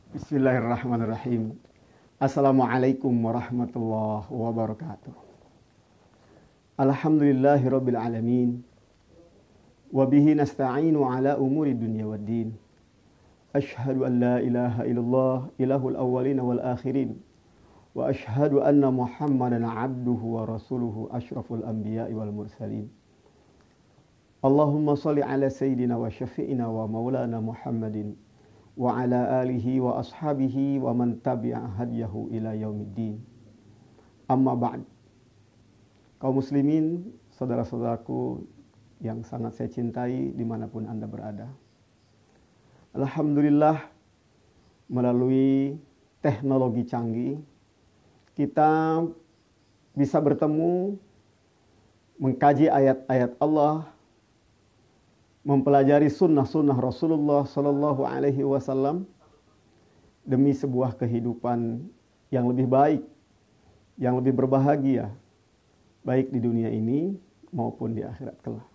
Bismillahirrahmanirrahim. Assalamualaikum warahmatullahi wabarakatuh. Alhamdulillahirabbil alamin. Wa bihi nasta'inu ala umuri dunya waddin. Asyhadu an la ilaha illallah ilahul awwalin wal akhirin. Wa asyhadu anna Muhammadan abduhu wa rasuluhu asyraful anbiya'i wal mursalin. Allahumma shalli ala sayyidina wa syafi'ina wa maulana Muhammadin wa ala alihi wa ashabihi wa man tabi'a hadiyahu ila yaumiddin. Amma ba'd. Kaum muslimin, saudara-saudaraku yang sangat saya cintai dimanapun Anda berada. Alhamdulillah, melalui teknologi canggih kita bisa bertemu, mengkaji ayat-ayat Allah, mempelajari sunnah-sunnah Rasulullah Sallallahu Alaihi Wasallam demi sebuah kehidupan yang lebih baik, yang lebih berbahagia, baik di dunia ini maupun di akhirat kelak.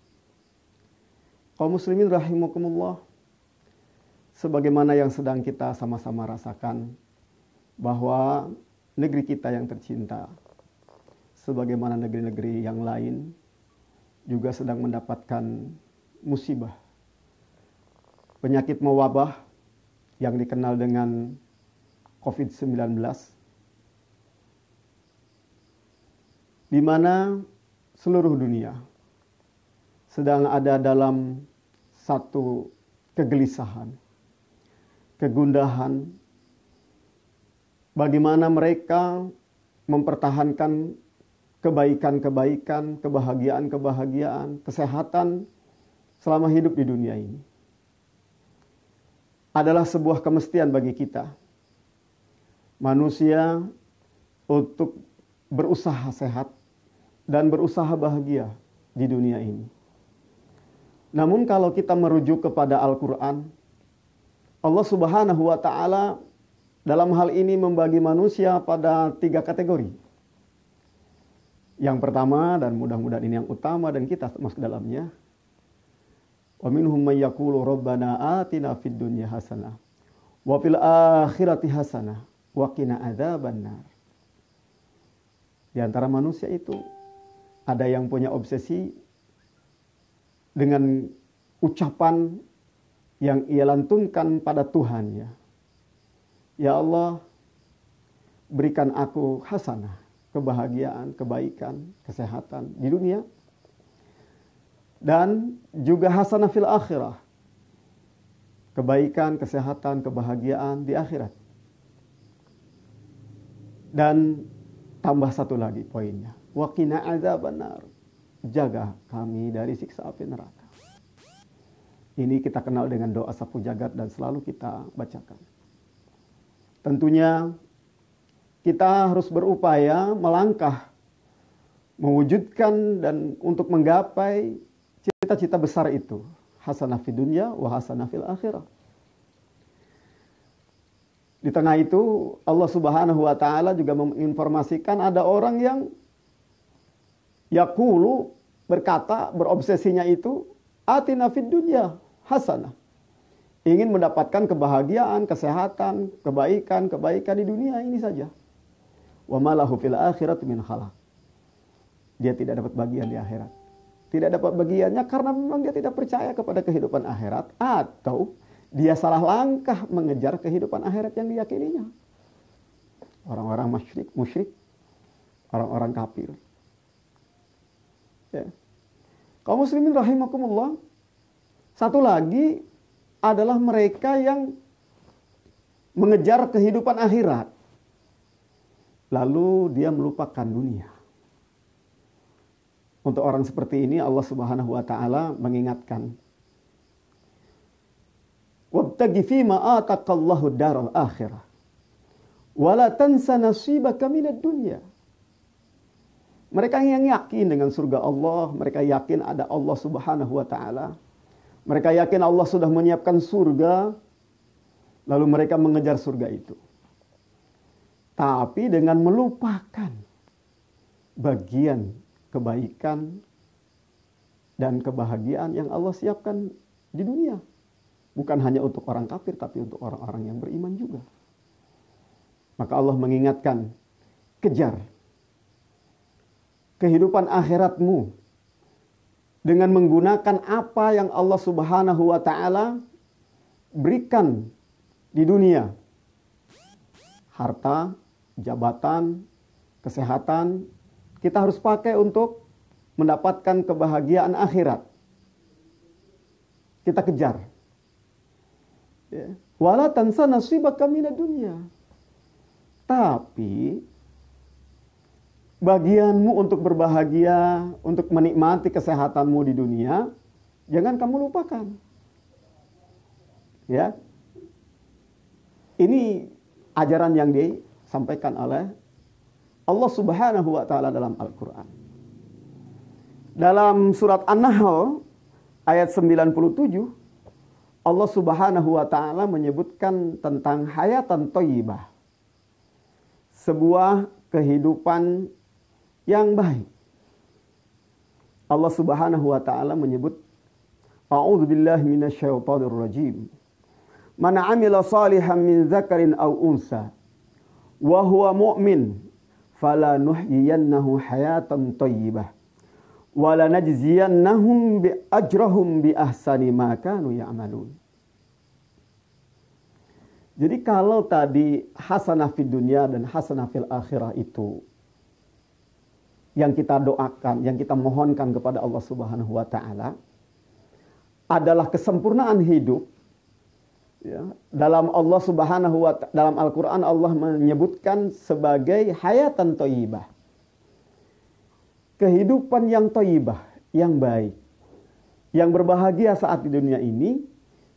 Kaum muslimin rahimakumullah, sebagaimana yang sedang kita sama-sama rasakan, bahwa negeri kita yang tercinta, sebagaimana negeri-negeri yang lain, juga sedang mendapatkan musibah, penyakit mewabah yang dikenal dengan COVID-19, di mana seluruh dunia sedang ada dalam satu kegelisahan, kegundahan, bagaimana mereka mempertahankan kebaikan-kebaikan, kebahagiaan-kebahagiaan, kesehatan selama hidup di dunia ini. Adalah sebuah kemestian bagi kita, manusia, untuk berusaha sehat dan berusaha bahagia di dunia ini. Namun kalau kita merujuk kepada Al-Quran, Allah Subhanahu wa Ta'ala dalam hal ini membagi manusia pada 3 kategori. Yang pertama, dan mudah-mudahan ini yang utama dan kita masuk dalamnya, wa minhum may yaqulu rabbana atina fid dunya hasanah wa fil akhirati hasanah wa qina adzabannar. Di antara manusia itu ada yang punya obsesi dengan ucapan yang ia lantunkan pada Tuhannya. Ya Allah, berikan aku hasanah, kebahagiaan, kebaikan, kesehatan di dunia, dan juga hasanah fil akhirah, kebaikan, kesehatan, kebahagiaan di akhirat. Dan tambah satu lagi poinnya, wa qina adzabannar, jaga kami dari siksa api neraka. Ini kita kenal dengan doa sapu jagat dan selalu kita bacakan. Tentunya kita harus berupaya melangkah, mewujudkan dan untuk menggapai cita-cita besar itu, hasanah fid dunya wa hasanah fil akhirah. Di tengah itu Allah Subhanahu wa Ta'ala juga menginformasikan ada orang yang yaqulu, berkata, berobsesinya itu atina fid dunya hasanah, ingin mendapatkan kebahagiaan, kesehatan, kebaikan di dunia ini saja. Wa malahu fil akhirati min khalaq. Dia tidak dapat bagian di akhirat. Tidak dapat bagiannya karena memang dia tidak percaya kepada kehidupan akhirat, atau dia salah langkah mengejar kehidupan akhirat yang diyakininya. Orang-orang musyrik, orang-orang kafir. Ya. Kaum muslimin rahimakumullah, satu lagi adalah mereka yang mengejar kehidupan akhirat, lalu dia melupakan dunia. Untuk orang seperti ini Allah Subhanahu wa Ta'ala mengingatkan, wabtaghi fima ataqallahu daral akhirah wa la tansa nasibaka minad dunya. Mereka yang yakin dengan surga Allah, mereka yakin ada Allah Subhanahu wa Ta'ala, mereka yakin Allah sudah menyiapkan surga, lalu mereka mengejar surga itu, tapi dengan melupakan bagian kebaikan dan kebahagiaan yang Allah siapkan di dunia. Bukan hanya untuk orang kafir, tapi untuk orang-orang yang beriman juga. Maka Allah mengingatkan, kejar kehidupan akhiratmu dengan menggunakan apa yang Allah Subhanahu wa taala berikan di dunia. Harta, jabatan, kesehatan, kita harus pakai untuk mendapatkan kebahagiaan akhirat. Kita kejar. Wala tansa nasibaka minad dunya. Tapi bagianmu untuk berbahagia, untuk menikmati kesehatanmu di dunia, jangan kamu lupakan. Ya. Ini ajaran yang disampaikan oleh Allah Subhanahu wa taala dalam Al-Qur'an. Dalam surat An-Nahl ayat 97, Allah Subhanahu wa taala menyebutkan tentang hayatan thayyibah. Sebuah kehidupan yang baik. Allah Subhanahu wa taala menyebut, A'udzubillahi minasyaitonir rajim. Man 'amila shalihan min dzakarin aw unsa wa huwa mu'min fala nuhyiyannahu hayatan thayyibah wa lanajziyannahum bi ajrahum bi ahsani ma kanu ya'malun. Jadi kalau tadi hasanah fid dunya dan hasanah fil akhirah itu yang kita doakan, yang kita mohonkan kepada Allah Subhanahu wa taala adalah kesempurnaan hidup. Ya, dalam Allah Subhanahu wa dalam Al-Qur'an Allah menyebutkan sebagai hayatan thayyibah. Kehidupan yang thayyibah, yang baik, yang berbahagia saat di dunia ini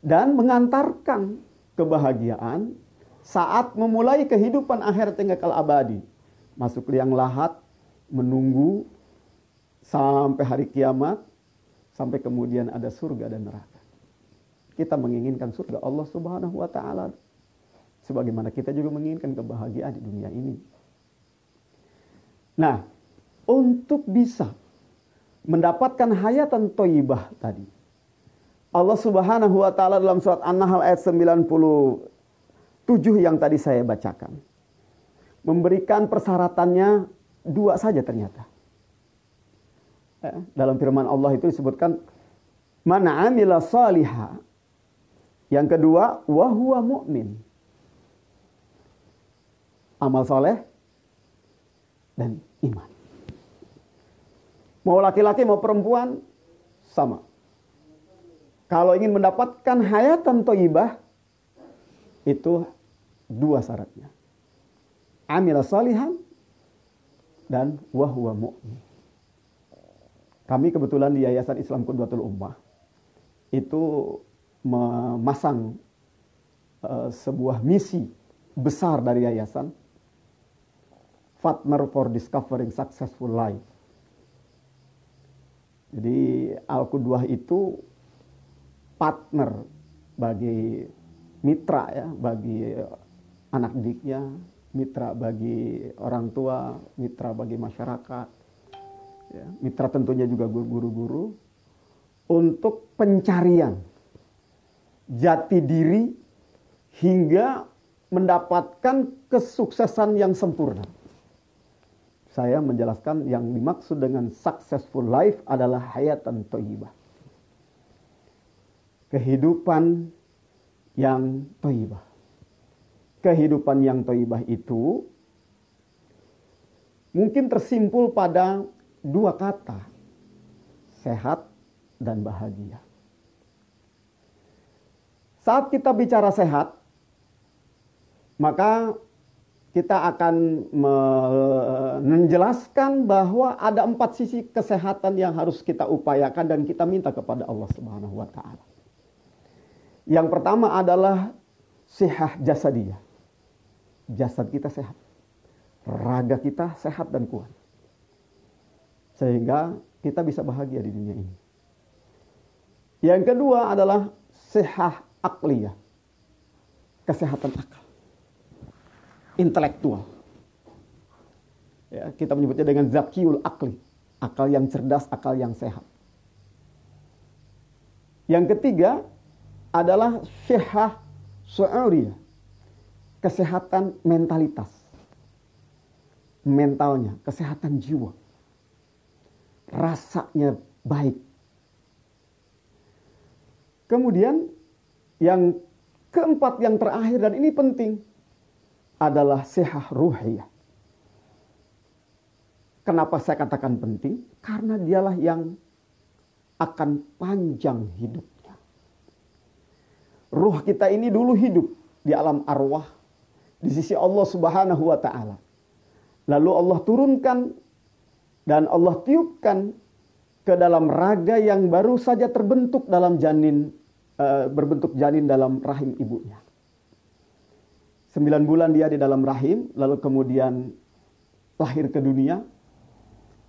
dan mengantarkan kebahagiaan saat memulai kehidupan akhirat yang kekal abadi. Masuk liang lahat, menunggu sampai hari kiamat, sampai kemudian ada surga dan neraka. Kita menginginkan surga Allah Subhanahu wa taala sebagaimana kita juga menginginkan kebahagiaan di dunia ini. Nah, untuk bisa mendapatkan hayatan thayyibah tadi, Allah Subhanahu wa taala dalam surat An-Nahl ayat 97 yang tadi saya bacakan memberikan persyaratannya 2 saja ternyata. Dalam firman Allah itu disebutkan man 'amila shaliha. Yang kedua, wa huwa mu'min. Amal soleh dan iman. Mau laki-laki mau perempuan sama. Kalau ingin mendapatkan hayatan thayyibah itu 2 syaratnya. Amila shalihan dan wa huwa mu'min. Kami kebetulan di Yayasan Islam Qudwatul Ummah itu memasang sebuah misi besar dari yayasan, Partner for Discovering Successful Life. Jadi Al-Qudwah itu partner bagi mitra ya, bagi anak didiknya, mitra bagi orang tua, mitra bagi masyarakat, ya, mitra tentunya juga guru-guru untuk pencarian jati diri hingga mendapatkan kesuksesan yang sempurna. Saya menjelaskan yang dimaksud dengan successful life adalah hayatan thayyibah. Kehidupan yang thayyibah. Kehidupan yang thayyibah itu mungkin tersimpul pada 2 kata, sehat dan bahagia. Saat kita bicara sehat, maka kita akan menjelaskan bahwa ada 4 sisi kesehatan yang harus kita upayakan dan kita minta kepada Allah Subhanahu wa taala. Yang pertama adalah sihah jasadiyah. Jasad kita sehat. Raga kita sehat dan kuat. Sehingga kita bisa bahagia di dunia ini. Yang kedua adalah sihah akliyah. Kesehatan akal. Intelektual. Ya, kita menyebutnya dengan zakiyul akli. Akal yang cerdas, akal yang sehat. Yang ketiga adalah sihah syu'uriyah. Kesehatan mentalitas. mentalnya, kesehatan jiwa. Rasanya baik. Kemudian yang keempat, yang terakhir, dan ini penting, adalah sehat ruhiyah. Kenapa saya katakan penting? Karena dialah yang akan panjang hidupnya. Ruh kita ini dulu hidup di alam arwah, di sisi Allah Subhanahu wa Ta'ala. Lalu Allah turunkan dan Allah tiupkan ke dalam raga yang baru saja terbentuk dalam janin, berbentuk janin dalam rahim ibunya. 9 bulan dia di dalam rahim, lalu kemudian lahir ke dunia.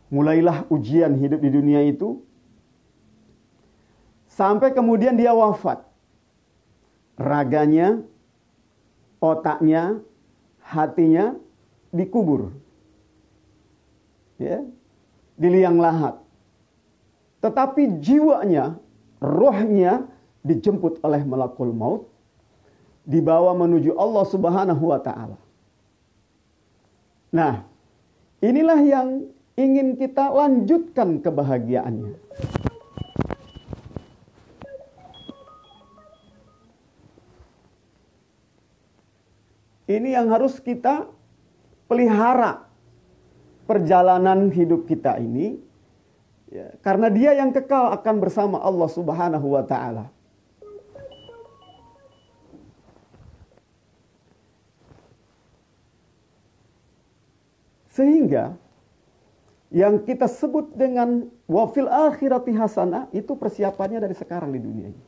Mulailah ujian hidup di dunia itu, sampai kemudian dia wafat. Raganya, otaknya, hatinya dikubur, ya, di liang lahat. Tetapi jiwanya, rohnya dijemput oleh malakul maut, dibawa menuju Allah Subhanahu wa Ta'ala. Nah, inilah yang ingin kita lanjutkan kebahagiaannya. Ini yang harus kita pelihara, perjalanan hidup kita ini, ya, karena dia yang kekal akan bersama Allah Subhanahu wa Ta'ala. Sehingga yang kita sebut dengan wafil akhirati hasanah, itu persiapannya dari sekarang di dunia ini.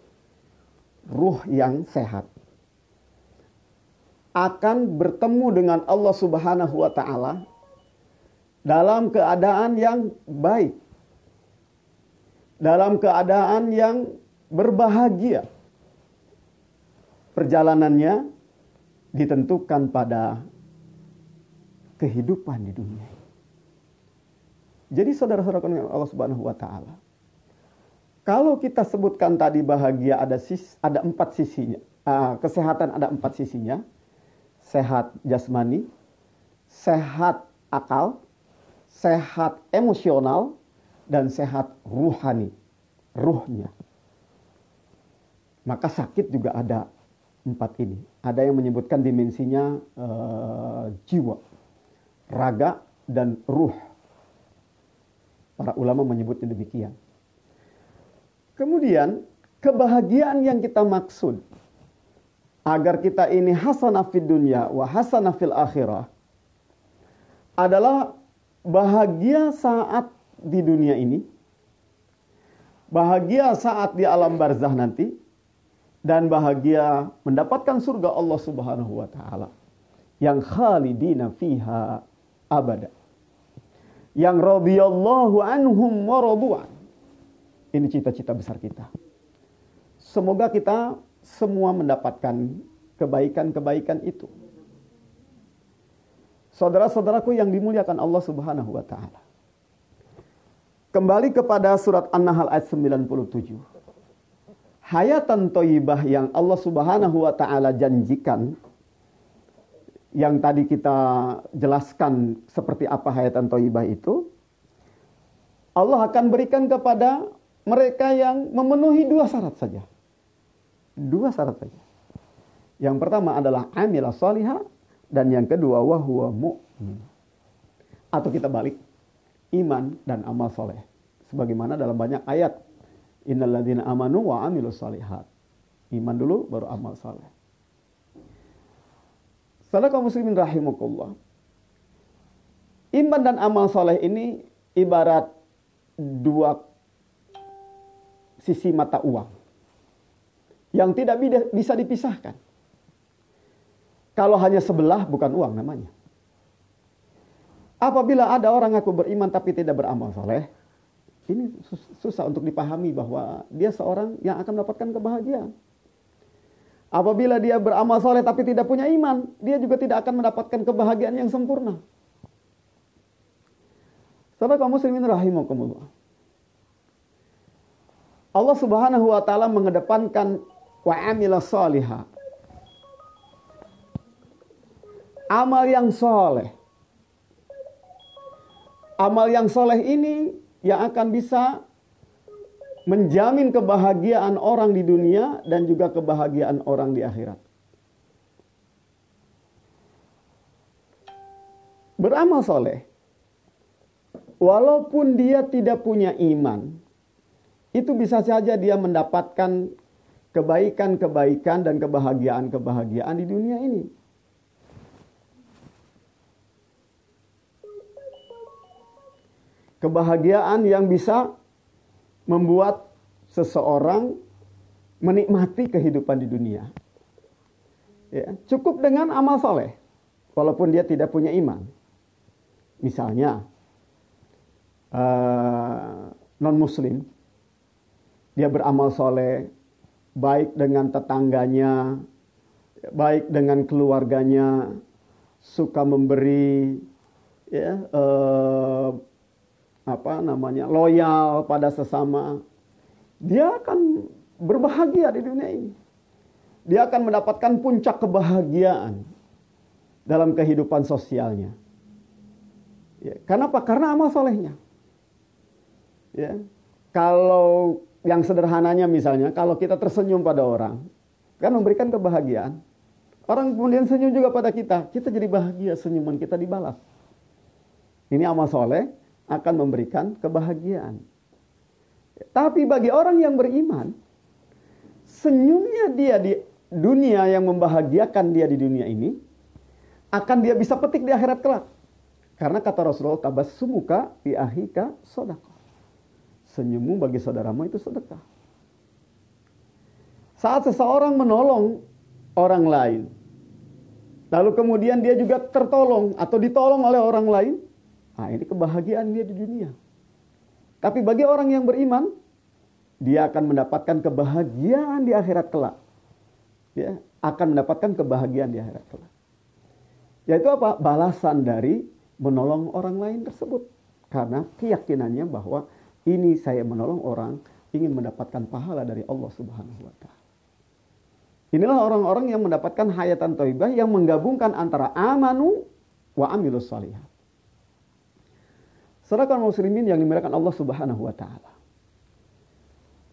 Ruh yang sehat akan bertemu dengan Allah Subhanahu wa Ta'ala dalam keadaan yang baik, dalam keadaan yang berbahagia. Perjalanannya ditentukan pada kehidupan di dunia. Jadi saudara-saudara Allah Subhanahu wa Ta'ala, kalau kita sebutkan tadi bahagia ada 4 sisinya, kesehatan ada 4 sisinya, sehat jasmani, sehat akal, sehat emosional, dan sehat ruhani, ruhnya. Maka sakit juga ada 4 ini. Ada yang menyebutkan dimensinya jiwa, raga, dan ruh. Para ulama menyebutnya demikian. Kemudian kebahagiaan yang kita maksud agar kita ini hasanah fid dunya wa hasanah fil akhirah adalah bahagia saat di dunia ini, bahagia saat di alam barzah nanti, dan bahagia mendapatkan surga Allah Subhanahu wa Ta'ala yang khalidina fiha abada, yang radhiyallahu anhum wa radu'an. Ini cita-cita besar kita. Semoga kita semua mendapatkan kebaikan-kebaikan itu. Saudara-saudaraku yang dimuliakan Allah Subhanahu wa Ta'ala, kembali kepada surat An-Nahl ayat 97. Hayatan thayyibah yang Allah Subhanahu wa Ta'ala janjikan, yang tadi kita jelaskan seperti apa hayatan thayyibah itu, Allah akan berikan kepada mereka yang memenuhi 2 syarat saja. 2 syarat saja. Yang pertama adalah amila salihah, dan yang kedua wa huwa mu'min. Atau kita balik, iman dan amal soleh. Sebagaimana dalam banyak ayat, innal ladzina amanu wa amilus shalihat. Iman dulu baru amal soleh. Saudara kaum muslimin rahimakumullah. Iman dan amal soleh ini ibarat 2 sisi mata uang yang tidak bisa dipisahkan. Kalau hanya sebelah, bukan uang namanya. Apabila ada orang ngaku beriman tapi tidak beramal soleh, ini susah untuk dipahami bahwa dia seorang yang akan mendapatkan kebahagiaan. Apabila dia beramal soleh tapi tidak punya iman, dia juga tidak akan mendapatkan kebahagiaan yang sempurna. Saudara kaum muslimin rahimakumullah. Allah Subhanahu wa Ta'ala mengedepankan wa amila salihah, amal yang soleh. Amal yang soleh ini yang akan bisa menjamin kebahagiaan orang di dunia dan juga kebahagiaan orang di akhirat. Beramal soleh, walaupun dia tidak punya iman, itu bisa saja dia mendapatkan kebaikan-kebaikan dan kebahagiaan-kebahagiaan di dunia ini. Kebahagiaan yang bisa membuat seseorang menikmati kehidupan di dunia. Ya, cukup dengan amal soleh, walaupun dia tidak punya iman. Misalnya, non-muslim, dia beramal soleh, baik dengan tetangganya, baik dengan keluarganya, suka memberi, ya, loyal pada sesama, dia akan berbahagia di dunia ini. Dia akan mendapatkan puncak kebahagiaan dalam kehidupan sosialnya. Ya, kenapa? Karena amal solehnya. Ya, kalau yang sederhananya misalnya, kalau kita tersenyum pada orang, kan memberikan kebahagiaan. Orang kemudian senyum juga pada kita jadi bahagia, senyuman kita dibalas. Ini amal soleh akan memberikan kebahagiaan. Tapi bagi orang yang beriman, senyumnya dia di dunia yang membahagiakan dia di dunia ini, akan dia bisa petik di akhirat kelak. Karena kata Rasulullah, tabassumuka fi akhika shadaqah. Senyummu bagi saudaramu itu sedekah. Saat seseorang menolong orang lain, lalu kemudian dia juga tertolong atau ditolong oleh orang lain, ini kebahagiaan dia di dunia. Tapi bagi orang yang beriman, dia akan mendapatkan kebahagiaan di akhirat kelak. Ya, akan mendapatkan kebahagiaan di akhirat kelak. Yaitu apa? Balasan dari menolong orang lain tersebut. Karena keyakinannya bahwa ini saya menolong orang, ingin mendapatkan pahala dari Allah Subhanahu wa Ta'ala. Inilah orang-orang yang mendapatkan hayatan thayyibah yang menggabungkan antara amanu wa amilus shalihat. Saudara muslimin yang dimuliakan Allah Subhanahu wa Ta'ala.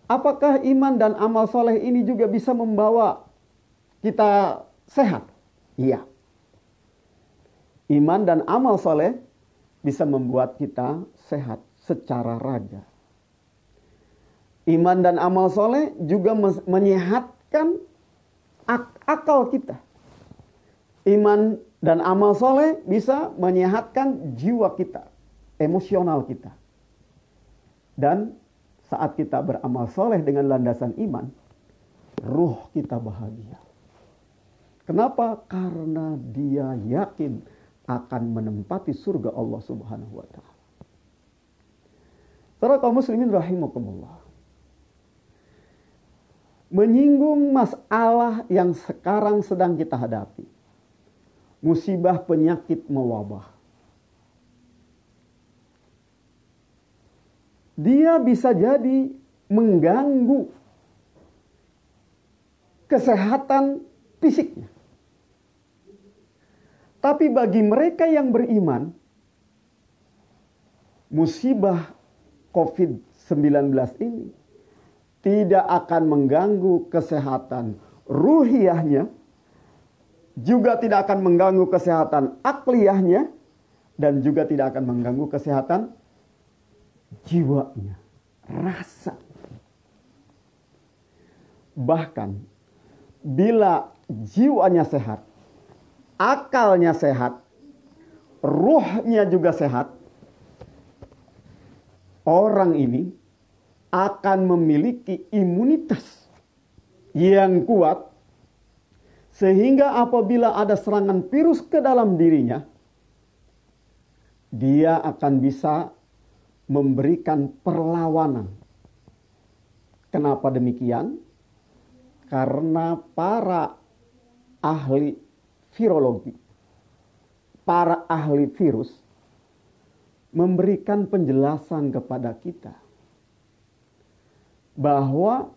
Apakah iman dan amal soleh ini juga bisa membawa kita sehat? Iya. Iman dan amal soleh bisa membuat kita sehat secara raga. Iman dan amal soleh juga menyehatkan akal kita. Iman dan amal soleh bisa menyehatkan jiwa kita, emosional kita. Dan saat kita beramal soleh dengan landasan iman, ruh kita bahagia. Kenapa? Karena dia yakin akan menempati surga Allah Subhanahu wa Ta'ala. Saudara kaum muslimin rahimakumullah. Menyinggung masalah yang sekarang sedang kita hadapi. Musibah penyakit mewabah. Dia bisa jadi mengganggu kesehatan fisiknya. Tapi bagi mereka yang beriman, musibah COVID-19 ini tidak akan mengganggu kesehatan ruhiyahnya, juga tidak akan mengganggu kesehatan akliyahnya, dan juga tidak akan mengganggu kesehatan jiwanya, rasa. Bahkan bila jiwanya sehat, akalnya sehat, ruhnya juga sehat, orang ini akan memiliki imunitas yang kuat, sehingga apabila ada serangan virus ke dalam dirinya, dia akan bisa memberikan perlawanan. Kenapa demikian? Karena para ahli virologi, para ahli virus memberikan penjelasan kepada kita bahwa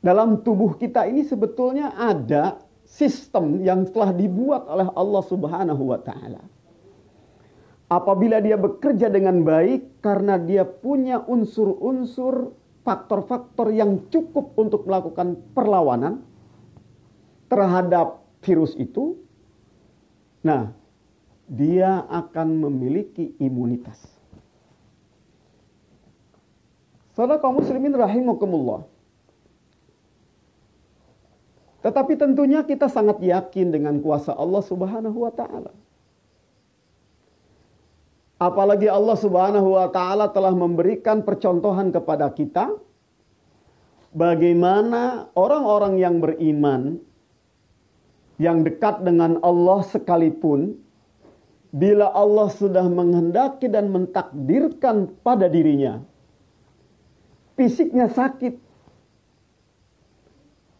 dalam tubuh kita ini sebetulnya ada sistem yang telah dibuat oleh Allah Subhanahu wa Ta'ala. Apabila dia bekerja dengan baik karena dia punya unsur-unsur, faktor-faktor yang cukup untuk melakukan perlawanan terhadap virus itu, nah, dia akan memiliki imunitas. Saudara kaum muslimin rahimakumullah. Tetapi tentunya kita sangat yakin dengan kuasa Allah Subhanahu wa taala. Apalagi Allah Subhanahu wa taala telah memberikan percontohan kepada kita bagaimana orang-orang yang beriman yang dekat dengan Allah sekalipun, bila Allah sudah menghendaki dan mentakdirkan pada dirinya fisiknya sakit,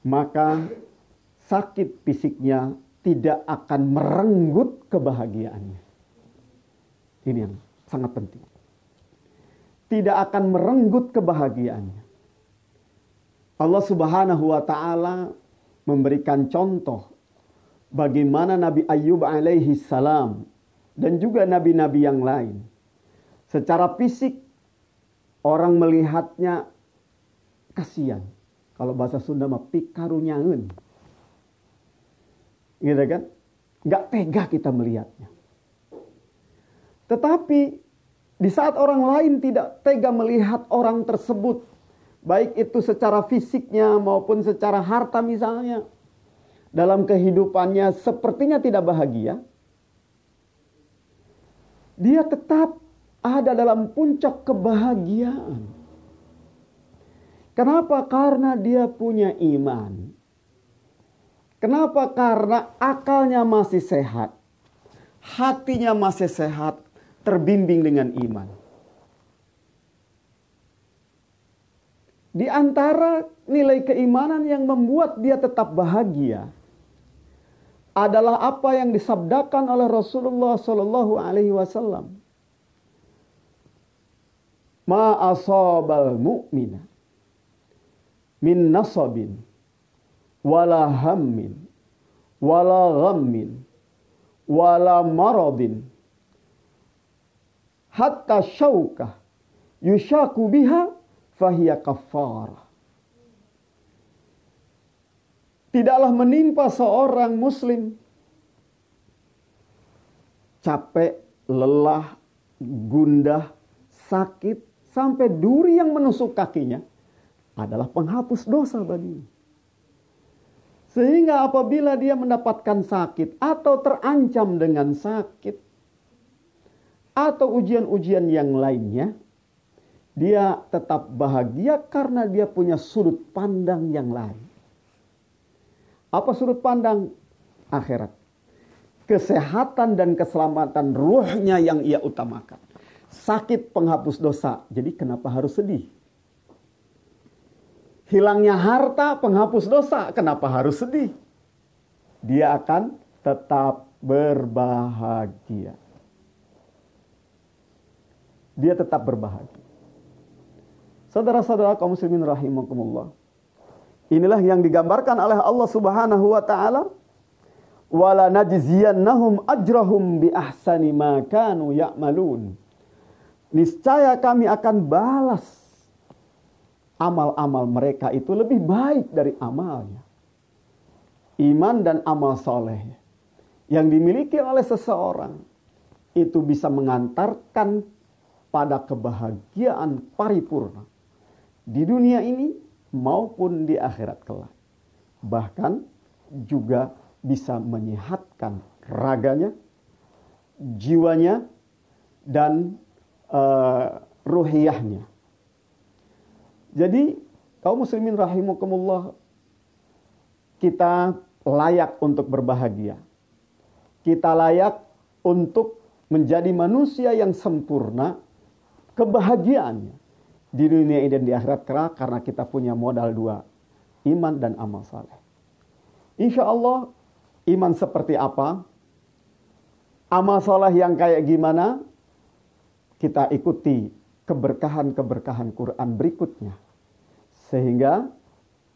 maka sakit fisiknya tidak akan merenggut kebahagiaannya. Ini yang sangat penting. Tidak akan merenggut kebahagiaannya. Allah Subhanahu wa taala memberikan contoh bagaimana Nabi Ayyub alaihi salam dan juga nabi-nabi yang lain. Secara fisik orang melihatnya kasihan. Kalau bahasa Sunda mah pikarunyaeun. Gitu kan? Enggak tega kita melihatnya. Tetapi di saat orang lain tidak tega melihat orang tersebut, baik itu secara fisiknya maupun secara harta misalnya, dalam kehidupannya sepertinya tidak bahagia, dia tetap ada dalam puncak kebahagiaan. Kenapa? Karena dia punya iman. Kenapa? Karena akalnya masih sehat, hatinya masih sehat, terbimbing dengan iman. Di antara nilai keimanan yang membuat dia tetap bahagia adalah apa yang disabdakan oleh Rasulullah sallallahu alaihi wasallam. Ma asabal mu'mina min nasabin wala hammin wala ghammin wala maradin hatta syaukah yushaku biha fahiya kafarah. Tidaklah menimpa seorang muslim capek, lelah, gundah, sakit, sampai duri yang menusuk kakinya adalah penghapus dosa baginya. Sehingga apabila dia mendapatkan sakit atau terancam dengan sakit atau ujian-ujian yang lainnya, dia tetap bahagia karena dia punya sudut pandang yang lain. Apa sudut pandang? Akhirat. Kesehatan dan keselamatan ruhnya yang ia utamakan. Sakit penghapus dosa, jadi kenapa harus sedih? Hilangnya harta penghapus dosa, kenapa harus sedih? Dia akan tetap berbahagia. Dia tetap berbahagia. Saudara-saudara kaum muslimin rahimakumullah. Inilah yang digambarkan oleh Allah Subhanahu wa taala. Wala najziyannahum ajrahum bi ahsani ma kanu ya'malun. Niscaya kami akan balas amal-amal mereka itu lebih baik dari amalnya. Iman dan amal soleh yang dimiliki oleh seseorang itu bisa mengantarkan pada kebahagiaan paripurna di dunia ini maupun di akhirat kelak. Bahkan juga bisa menyehatkan raganya, jiwanya, dan ruhiyahnya. Jadi kaum muslimin rahimakumullah, kita layak untuk berbahagia. Kita layak untuk menjadi manusia yang sempurna kebahagiaannya di dunia ini dan di akhirat kelak karena kita punya modal dua, iman dan amal saleh. Insya Allah iman seperti apa, amal saleh yang kayak gimana, kita ikuti keberkahan-keberkahan Quran berikutnya. Sehingga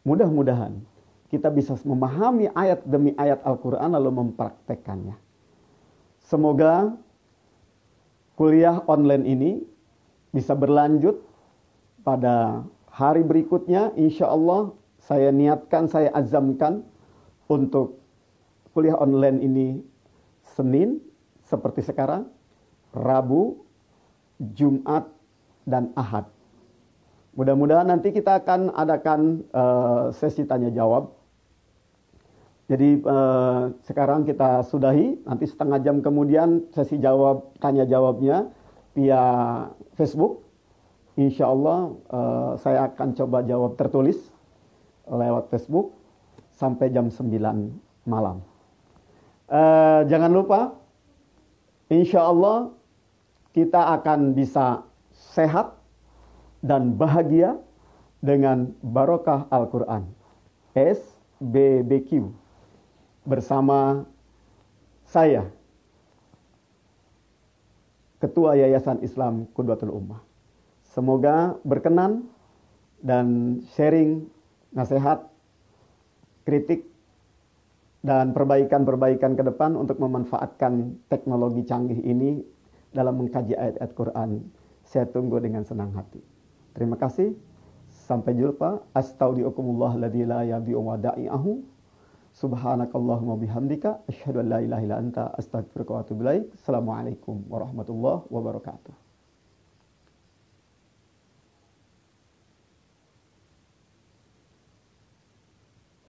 mudah-mudahan kita bisa memahami ayat demi ayat Al-Quran lalu mempraktekannya. Semoga kuliah online ini bisa berlanjut pada hari berikutnya. Insya Allah saya niatkan, saya azamkan untuk kuliah online ini Senin seperti sekarang, Rabu, Jumat, dan Ahad. Mudah-mudahan nanti kita akan adakan sesi tanya jawab. Jadi sekarang kita sudahi, nanti setengah jam kemudian sesi tanya jawabnya via Facebook. Insya Allah saya akan coba jawab tertulis lewat Facebook sampai jam 9 malam. Jangan lupa, insya Allah kita akan bisa sehat dan bahagia dengan barokah Al-Quran. SBBQ bersama saya, Ketua Yayasan Islam Qudwatul Ummah. Semoga berkenan dan sharing nasihat, kritik, dan perbaikan-perbaikan ke depan untuk memanfaatkan teknologi canggih ini dalam mengkaji ayat-ayat Quran. Saya tunggu dengan senang hati. Terima kasih. Sampai jumpa. Astaudiukumullah alladzi la yadhi'u wada'i'ahu. Subhanakallahumma bihamdika asyhadu an la ilaha illa anta astaghfiruka wa atubu ilaik. Assalamualaikum warahmatullahi wabarakatuh.